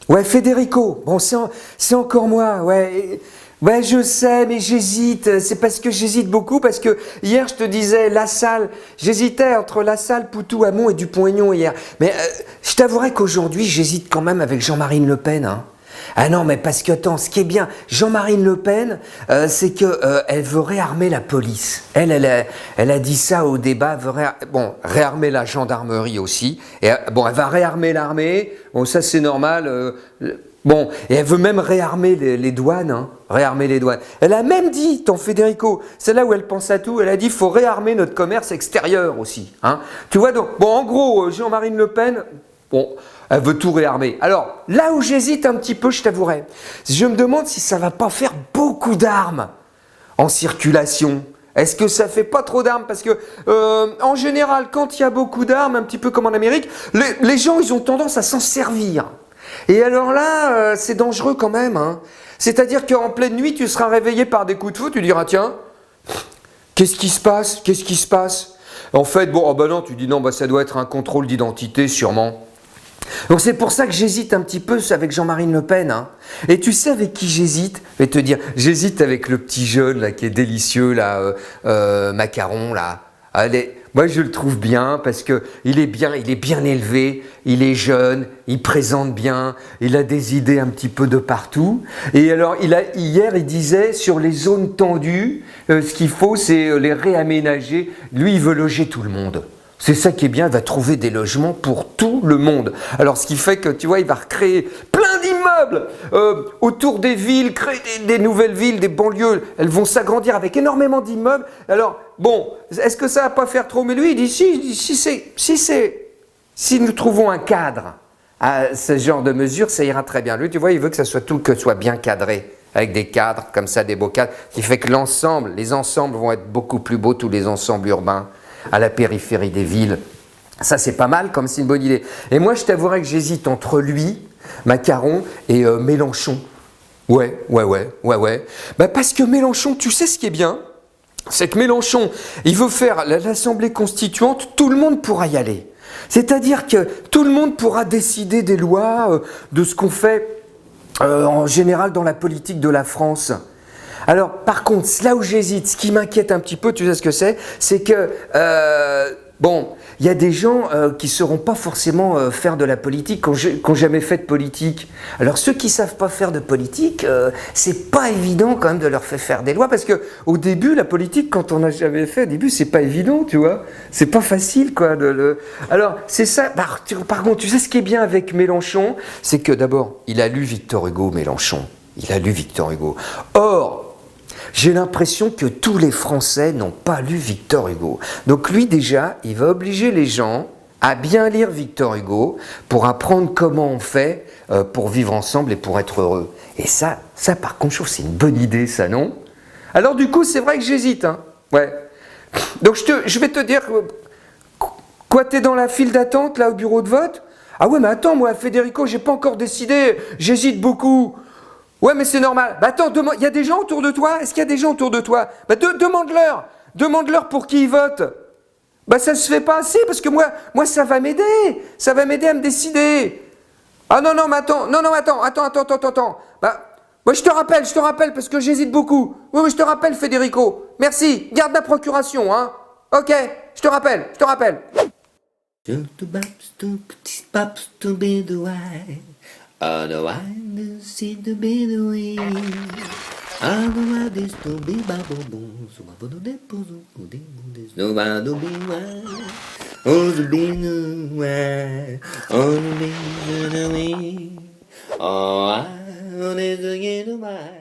Ouais, Federico. Bon, c'est encore moi. Ouais. Ouais, je sais, mais j'hésite. C'est parce que j'hésite beaucoup, parce que hier, je te disais, La Salle. J'hésitais entre La Salle, Poutou, Hamon et Dupont-Aignan hier. Mais je t'avouerai qu'aujourd'hui, j'hésite quand même avec Jean-Marine Le Pen. Hein. Ah non, mais parce que, attends, ce qui est bien, Jean-Marine Le Pen, c'est que elle veut réarmer la police. Elle a dit ça au débat, elle veut réarmer la gendarmerie aussi. Et bon, elle va réarmer l'armée, bon, ça c'est normal. Bon, et elle veut même réarmer les douanes, hein, réarmer les douanes. Elle a même dit, ton Federico, c'est là où elle pense à tout, elle a dit, faut réarmer notre commerce extérieur aussi. Hein. Tu vois donc, bon, en gros, Jean-Marine Le Pen, bon, elle veut tout réarmer. Alors, là où j'hésite un petit peu, je t'avouerai, je me demande si ça va pas faire beaucoup d'armes en circulation. Est-ce que ça fait pas trop d'armes? Parce que, en général, quand il y a beaucoup d'armes, un petit peu comme en Amérique, les gens, ils ont tendance à s'en servir. Et alors là, c'est dangereux quand même. Hein. C'est-à-dire qu'en pleine nuit, tu seras réveillé par des coups de feu, tu diras, tiens, qu'est-ce qui se passe? Qu'est-ce qui se passe? En fait, bon, oh ben non, tu dis non, bah ça doit être un contrôle d'identité, sûrement. Donc c'est pour ça que j'hésite un petit peu avec Jean-Marine Le Pen. Hein. Et tu sais avec qui j'hésite? Je vais te dire, j'hésite avec le petit jeune là qui est délicieux, là, Macaron, là. Allez, moi je le trouve bien parce que il est bien élevé, il est jeune, il présente bien, il a des idées un petit peu de partout. Et alors hier il disait sur les zones tendues, ce qu'il faut c'est les réaménager. Lui il veut loger tout le monde. C'est ça qui est bien, il va trouver des logements pour tout le monde. Alors ce qui fait que, tu vois, il va recréer plein d'immeubles autour des villes, créer des nouvelles villes, des banlieues. Elles vont s'agrandir avec énormément d'immeubles. Alors, bon, est-ce que ça va pas faire trop? Mais lui, il dit, si nous trouvons un cadre à ce genre de mesures, ça ira très bien. Lui, tu vois, il veut que ça soit tout, que ce soit bien cadré. Avec des cadres, comme ça, des beaux cadres, qui fait que les ensembles vont être beaucoup plus beaux, tous les ensembles urbains. À la périphérie des villes. Ça, c'est pas mal, comme c'est une bonne idée. Et moi, je t'avouerais que j'hésite entre lui, Macaron, et Mélenchon. Ouais. Bah, parce que Mélenchon, tu sais ce qui est bien? C'est que Mélenchon, il veut faire l'Assemblée constituante, tout le monde pourra y aller. C'est-à-dire que tout le monde pourra décider des lois, de ce qu'on fait en général dans la politique de la France. Alors, par contre, là où j'hésite, ce qui m'inquiète un petit peu, tu sais ce que c'est que, bon, il y a des gens qui ne sauront pas forcément faire de la politique, qui n'ont jamais fait de politique. Alors, ceux qui ne savent pas faire de politique, c'est pas évident quand même de leur faire des lois, parce qu'au début, la politique, quand on n'a jamais fait, au début, c'est pas évident, tu vois. C'est pas facile, quoi. Alors, c'est ça. Par contre, tu sais ce qui est bien avec Mélenchon, c'est que d'abord, il a lu Victor Hugo, Mélenchon. Il a lu Victor Hugo. Or, j'ai l'impression que tous les Français n'ont pas lu Victor Hugo. Donc lui déjà, il va obliger les gens à bien lire Victor Hugo pour apprendre comment on fait pour vivre ensemble et pour être heureux. Et ça par contre, je trouve que c'est une bonne idée, ça, non? Alors du coup, c'est vrai que j'hésite. Hein. Ouais. Donc je vais te dire, quoi, t'es dans la file d'attente là au bureau de vote? Ah ouais, mais attends, moi, Federico, j'ai pas encore décidé, j'hésite beaucoup. Ouais, mais c'est normal. Bah attends, il y a des gens autour de toi? Est-ce qu'il y a des gens autour de toi? Bah demande-leur. Demande-leur pour qui ils votent. Bah ça se fait pas assez parce que moi ça va m'aider. Ça va m'aider à me décider. Ah non, mais attends. Attends. Bah, moi je te rappelle parce que j'hésite beaucoup. Oui, je te rappelle, Federico. Merci. Garde la procuration, hein. Ok, je te rappelle. Otherwise, see the Bedouin. Otherwise, to be babble, so I put the puzzle, no bad to be wise. Oh, the Bedouin, oh, the Bedouin. Oh, I want to get away.